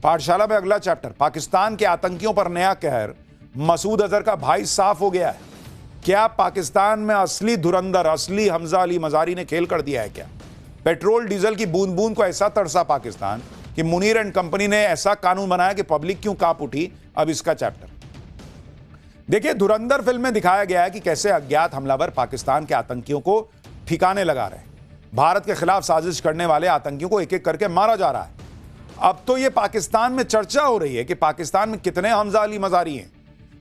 पाठशाला में अगला चैप्टर, पाकिस्तान के आतंकियों पर नया कहर, मसूद अजहर का भाई साफ हो गया है। क्या पाकिस्तान में असली धुरंधर, असली हमजा अली मजारी ने खेल कर दिया है क्या? पेट्रोल डीजल की बूंद बूंद को ऐसा तरसा पाकिस्तान कि मुनीर एंड कंपनी ने ऐसा कानून बनाया कि पब्लिक क्यों कांप उठी। अब इसका चैप्टर देखिए। धुरंधर फिल्म में दिखाया गया है कि कैसे अज्ञात हमलावर पाकिस्तान के आतंकियों को ठिकाने लगा रहे हैं। भारत के खिलाफ साजिश करने वाले आतंकियों को एक एक करके मारा जा रहा है। अब तो यह पाकिस्तान में चर्चा हो रही है कि पाकिस्तान में कितने हमजा अली मजारी हैं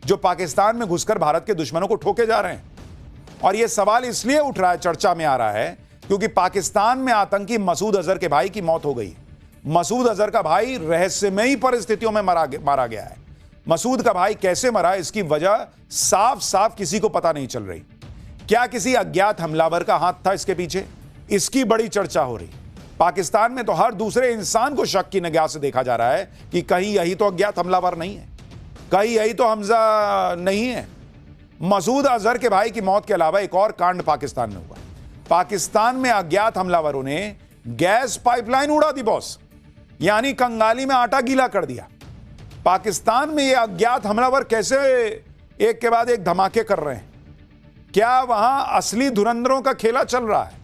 जो पाकिस्तान में घुसकर भारत के दुश्मनों को ठोके जा रहे हैं। और यह सवाल इसलिए उठ रहा है, चर्चा में आ रहा है, क्योंकि पाकिस्तान में आतंकी मसूद अजहर के भाई की मौत हो गई। मसूद अजहर का भाई रहस्यमयी परिस्थितियों में मारा गया है। मसूद का भाई कैसे मरा, इसकी वजह साफ साफ किसी को पता नहीं चल रही। क्या किसी अज्ञात हमलावर का हाथ था इसके पीछे? इसकी बड़ी चर्चा हो रही। पाकिस्तान में तो हर दूसरे इंसान को शक की निगाह से देखा जा रहा है कि कहीं यही तो अज्ञात हमलावर नहीं है, कहीं यही तो हमजा नहीं है। मसूद अजहर के भाई की मौत के अलावा एक और कांड पाकिस्तान में हुआ। पाकिस्तान में अज्ञात हमलावरों ने गैस पाइपलाइन उड़ा दी बॉस, यानी कंगाली में आटा गीला कर दिया। पाकिस्तान में ये अज्ञात हमलावर कैसे एक के बाद एक धमाके कर रहे हैं? क्या वहां असली धुरंधरों का खेला चल रहा है?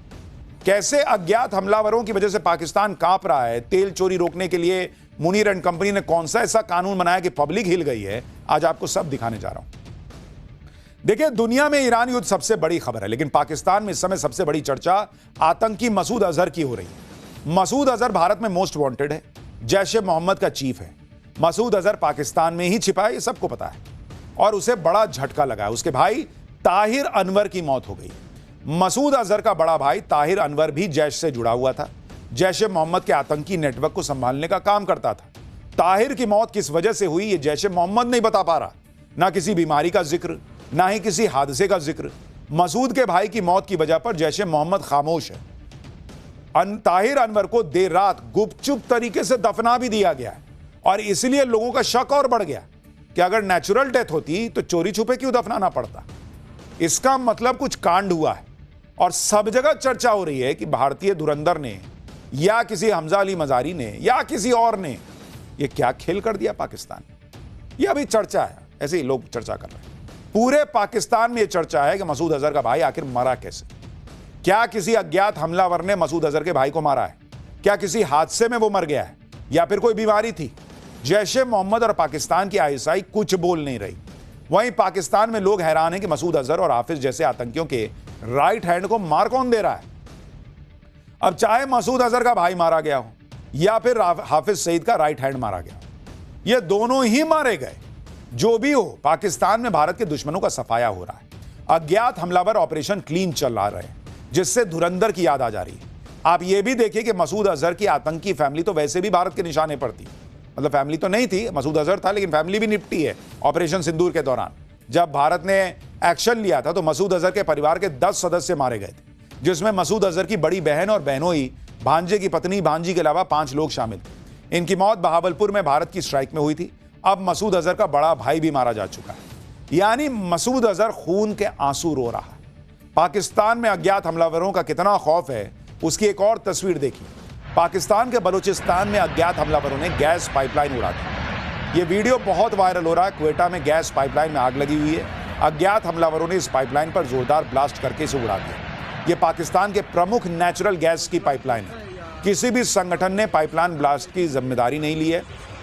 कैसे अज्ञात हमलावरों की वजह से पाकिस्तान कांप रहा है? तेल चोरी रोकने के लिए मुनीर एंड कंपनी ने कौन सा ऐसा कानून बनाया कि पब्लिक हिल गई है? आज आपको सब दिखाने जा रहा हूं। देखिए, दुनिया में ईरान युद्ध सबसे बड़ी खबर है, लेकिन पाकिस्तान में इस समय सबसे बड़ी चर्चा आतंकी मसूद अजहर की हो रही है। मसूद अजहर भारत में मोस्ट वांटेड है, जैश ए मोहम्मद का चीफ है। मसूद अजहर पाकिस्तान में ही छिपा है, ये सबको पता है, और उसे बड़ा झटका लगा है। उसके भाई ताहिर अनवर की मौत हो गई। मसूद अजहर का बड़ा भाई ताहिर अनवर भी जैश से जुड़ा हुआ था, जैश ए मोहम्मद के आतंकी नेटवर्क को संभालने का काम करता था। ताहिर की मौत किस वजह से हुई, ये जैश ए मोहम्मद नहीं बता पा रहा। ना किसी बीमारी का जिक्र, ना ही किसी हादसे का जिक्र। मसूद के भाई की मौत की वजह पर जैश ए मोहम्मद खामोश है। ताहिर अनवर को देर रात गुपचुप तरीके से दफना भी दिया गया है, और इसलिए लोगों का शक और बढ़ गया कि अगर नेचुरल डेथ होती तो चोरी छुपे क्यों दफनाना पड़ता। इसका मतलब कुछ कांड हुआ है, और सब जगह चर्चा हो रही है कि भारतीय धुरंधर ने या किसी हमजा अली मजारी ने या किसी और ने यह क्या खेल कर दिया पाकिस्तान। यह अभी चर्चा है, ऐसे ही लोग चर्चा कर रहे हैं। पूरे पाकिस्तान में यह चर्चा है कि मसूद अजहर का भाई आखिर मरा कैसे। क्या किसी अज्ञात हमलावर ने मसूद अजहर के भाई को मारा है? क्या किसी हादसे में वो मर गया है, या फिर कोई बीमारी थी? जैश ए मोहम्मद और पाकिस्तान की आईएसआई कुछ बोल नहीं रही। वहीं पाकिस्तान में लोग हैरान हैं कि मसूद अजहर और हाफिज जैसे आतंकियों के राइट हैंड को मार कौन दे रहा है। अब चाहे मसूद अजहर का भाई मारा गया हो या फिर हाफिज सईद का राइट हैंड मारा गया, ये दोनों ही मारे गए। जो भी हो, पाकिस्तान में भारत के दुश्मनों का सफाया हो रहा है। अज्ञात हमलावर ऑपरेशन क्लीन चल रहा है, जिससे धुरंधर की याद आ जा रही है। आप ये भी देखिए कि मसूद अजहर की आतंकी फैमिली तो वैसे भी भारत के निशाने पर थी। मतलब फैमिली तो नहीं थी, मसूद अजहर था, लेकिन फैमिली भी निपटी है ऑपरेशन सिंदूर के दौरान। जब भारत ने एक्शन लिया था तो मसूद अजहर के परिवार के 10 सदस्य मारे गए थे, जिसमें मसूद अजहर की बड़ी बहन और बहनोई, भांजे की पत्नी, भांजी के अलावा 5 लोग शामिल थे। इनकी मौत बहावलपुर में भारत की स्ट्राइक में हुई थी। अब मसूद अजहर का बड़ा भाई भी मारा जा चुका है, यानी मसूद अजहर खून के आंसू रो रहा है। पाकिस्तान में अज्ञात हमलावरों का कितना खौफ है, उसकी एक और तस्वीर देखिए। पाकिस्तान के बलूचिस्तान में अज्ञात हमलावरों ने गैस पाइपलाइन उड़ा दी। ये वीडियो बहुत वायरल हो रहा है। क्वेटा में गैस पाइपलाइन में आग लगी हुई है। अज्ञात हमलावरों ने इस पाइपलाइन पर जोरदार ब्लास्ट करके इसे उड़ा दिया। ये पाकिस्तान के प्रमुख नेचुरल गैस की पाइपलाइन है। किसी भी संगठन ने पाइपलाइन ब्लास्ट की जिम्मेदारी नहीं ली है।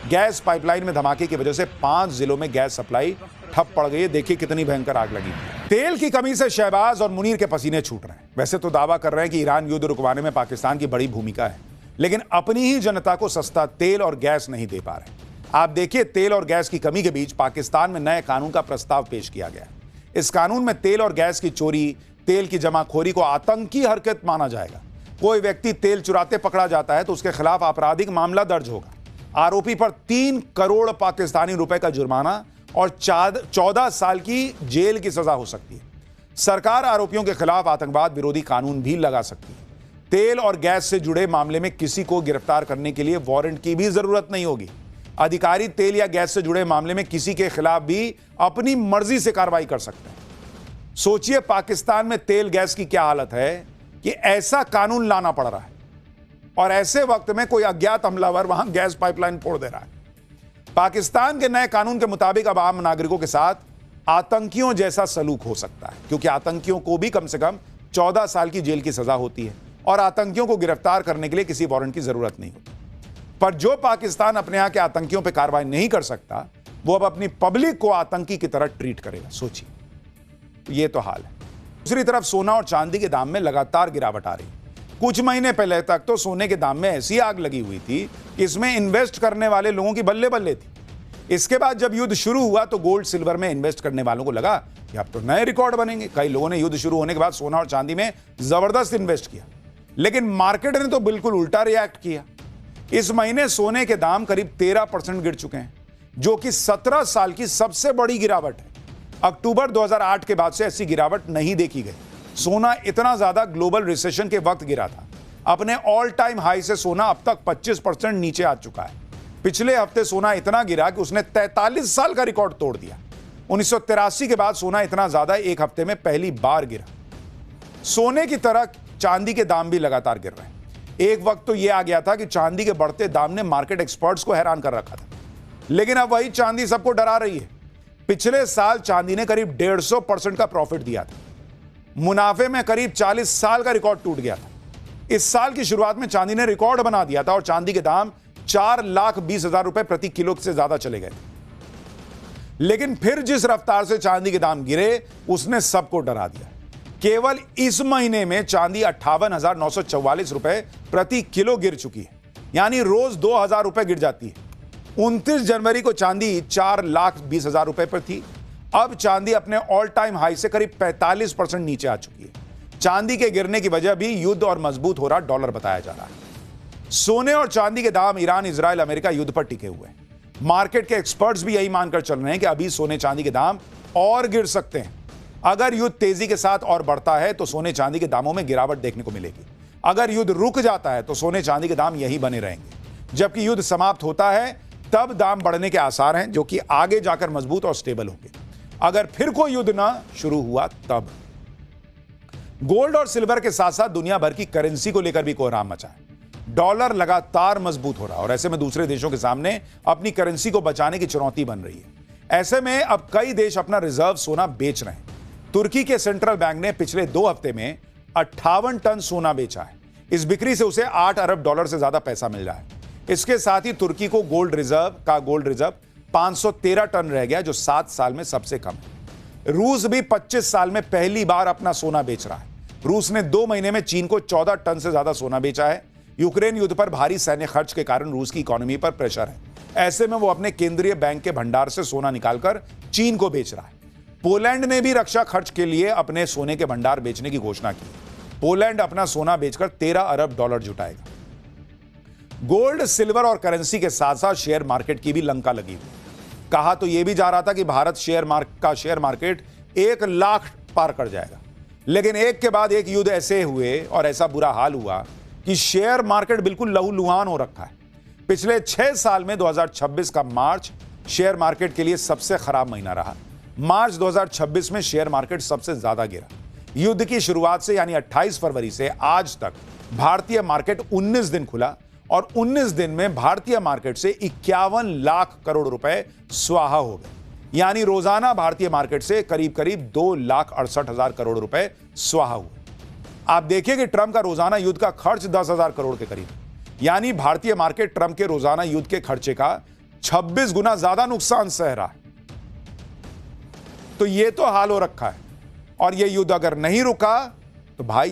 गैस पाइपलाइन में धमाके की वजह से 5 जिलों में गैस सप्लाई ठप पड़ गई है। देखिए कितनी भयंकर आग लगी। तेल की कमी से शहबाज और मुनीर के पसीने छूट रहे हैं। वैसे तो दावा कर रहे हैं कि ईरान युद्ध रुकवाने में पाकिस्तान की बड़ी भूमिका है, लेकिन अपनी ही जनता को सस्ता तेल और गैस नहीं दे पा रहे। आप देखिए, तेल और गैस की कमी के बीच पाकिस्तान में नए कानून का प्रस्ताव पेश किया गया। इस कानून में तेल और गैस की चोरी, तेल की जमाखोरी को आतंकी हरकत माना जाएगा। कोई व्यक्ति तेल चुराते पकड़ा जाता है तो उसके खिलाफ आपराधिक मामला दर्ज होगा। आरोपी पर 3 करोड़ पाकिस्तानी रुपए का जुर्माना और 14 साल की जेल की सजा हो सकती है। सरकार आरोपियों के खिलाफ आतंकवाद विरोधी कानून भी लगा सकती है। तेल और गैस से जुड़े मामले में किसी को गिरफ्तार करने के लिए वारंट की भी जरूरत नहीं होगी। अधिकारी तेल या गैस से जुड़े मामले में किसी के खिलाफ भी अपनी मर्जी से कार्रवाई कर सकते हैं। सोचिए पाकिस्तान में तेल गैस की क्या हालत है कि ऐसा कानून लाना पड़ रहा है, और ऐसे वक्त में कोई अज्ञात हमलावर वहां गैस पाइपलाइन फोड़ दे रहा है। पाकिस्तान के नए कानून के मुताबिक अब आम नागरिकों के साथ आतंकियों जैसा सलूक हो सकता है, क्योंकि आतंकियों को भी कम से कम 14 साल की जेल की सजा होती है और आतंकियों को गिरफ्तार करने के लिए किसी वारंट की जरूरत नहीं होती। पर जो पाकिस्तान अपने यहां के आतंकियों पर कार्रवाई नहीं कर सकता, वो अब अपनी पब्लिक को आतंकी की तरह ट्रीट करेगा। सोचिए, ये तो हाल है। दूसरी तरफ सोना और चांदी के दाम में लगातार गिरावट आ रही है। कुछ महीने पहले तक तो सोने के दाम में ऐसी आग लगी हुई थी कि इसमें इन्वेस्ट करने वाले लोगों की बल्ले बल्ले थी। इसके बाद जब युद्ध शुरू हुआ तो गोल्ड सिल्वर में इन्वेस्ट करने वालों को लगा कि अब तो नए रिकॉर्ड बनेंगे। कई लोगों ने युद्ध शुरू होने के बाद सोना और चांदी में जबरदस्त इन्वेस्ट किया, लेकिन मार्केट ने तो बिल्कुल उल्टा रिएक्ट किया। इस महीने सोने के दाम करीब 13% गिर चुके हैं, जो कि 17 साल की सबसे बड़ी गिरावट है। अक्टूबर 2008 के बाद से ऐसी गिरावट नहीं देखी गई। सोना इतना ज्यादा ग्लोबल रिसेशन के वक्त गिरा था। अपने ऑल टाइम हाई से सोना अब तक 25% नीचे आ चुका है। पिछले हफ्ते सोना इतना गिरा कि उसने 43 साल का रिकॉर्ड तोड़ दिया। 1983 के बाद सोना इतना ज्यादा एक हफ्ते में पहली बार गिरा। सोने की तरह चांदी के दाम भी लगातार गिर रहे हैं। एक वक्त तो यह आ गया था कि चांदी के बढ़ते दाम ने मार्केट एक्सपर्ट्स को हैरान कर रखा था, लेकिन अब वही चांदी सबको डरा रही है। पिछले साल चांदी ने करीब 150% का प्रॉफिट दिया था। मुनाफे में करीब 40 साल का रिकॉर्ड टूट गया था। इस साल की शुरुआत में चांदी ने रिकॉर्ड बना दिया था और चांदी के दाम 4,20,000 रुपए प्रति किलो से ज्यादा चले गए थे। लेकिन फिर जिस रफ्तार से चांदी के दाम गिरे, उसने सबको डरा दिया। केवल इस महीने में चांदी 58,944 रुपए प्रति किलो गिर चुकी है, यानी रोज 2,000 रुपए गिर जाती है। 29 जनवरी को चांदी 4,20,000 रुपए पर थी। अब चांदी अपने ऑल टाइम हाई से करीब 45% नीचे आ चुकी है। चांदी के गिरने की वजह भी युद्ध और मजबूत हो रहा डॉलर बताया जा रहा है। सोने और चांदी के दाम ईरान, इजराइल, अमेरिका युद्ध पर टिके हुए हैं। मार्केट के एक्सपर्ट्स भी यही मानकर चल रहे हैं कि अभी सोने चांदी के दाम और गिर सकते हैं। अगर युद्ध तेजी के साथ और बढ़ता है तो सोने चांदी के दामों में गिरावट देखने को मिलेगी। अगर युद्ध रुक जाता है तो सोने चांदी के दाम यही बने रहेंगे। जबकि युद्ध समाप्त होता है तब दाम बढ़ने के आसार हैं, जो कि आगे जाकर मजबूत और स्टेबल होंगे। अगर फिर कोई युद्ध ना शुरू हुआ तब। गोल्ड और सिल्वर के साथ साथ दुनिया भर की करेंसी को लेकर भी कोहराम मचा है। डॉलर लगातार मजबूत हो रहा है और ऐसे में दूसरे देशों के सामने अपनी करेंसी को बचाने की चुनौती बन रही है। ऐसे में अब कई देश अपना रिजर्व सोना बेच रहे हैं। तुर्की के सेंट्रल बैंक ने पिछले 2 हफ्ते में 58 टन सोना बेचा है। इस बिक्री से उसे $8 अरब से ज्यादा पैसा मिल रहा है। इसके साथ ही तुर्की को गोल्ड रिजर्व 513 टन रह गया, जो 7 साल में सबसे कम है। रूस भी 25 साल में पहली बार अपना सोना बेच रहा है। रूस ने 2 महीने में चीन को 14 टन से ज्यादा सोना बेचा है। यूक्रेन युद्ध पर भारी सैन्य खर्च के कारण रूस की इकोनॉमी पर प्रेशर है। ऐसे में वो अपने केंद्रीय बैंक के भंडार से सोना निकालकर चीन को बेच रहा है। पोलैंड ने भी रक्षा खर्च के लिए अपने सोने के भंडार बेचने की घोषणा की। पोलैंड अपना सोना बेचकर $13 अरब जुटाएगा। गोल्ड, सिल्वर और करेंसी के साथ साथ शेयर मार्केट की भी लंका लगी हुई। कहा तो यह भी जा रहा था कि भारत शेयर मार्केट 1 लाख पार कर जाएगा, लेकिन एक के बाद एक युद्ध ऐसे हुए और ऐसा बुरा हाल हुआ कि शेयर मार्केट बिल्कुल लहूलुहान हो रखा है। पिछले 6 साल में 2026 का मार्च शेयर मार्केट के लिए सबसे खराब महीना रहा। मार्च 2026 में शेयर मार्केट सबसे ज्यादा गिरा। युद्ध की शुरुआत से यानी 28 फरवरी से आज तक भारतीय मार्केट 19 दिन खुला और 19 दिन में भारतीय मार्केट से 51 लाख करोड़ रुपए स्वाहा हो गए। यानी रोजाना भारतीय मार्केट से करीब 2,68,000 करोड़ रुपए स्वाहा हुए। आप देखिए कि ट्रंप का रोजाना युद्ध का खर्च 10,000 करोड़ के करीब, यानी भारतीय मार्केट ट्रंप के रोजाना युद्ध के खर्चे का 26 गुना ज्यादा नुकसान सह रहा है। तो यह तो हाल हो रखा है और यह युद्ध अगर नहीं रुका तो भाई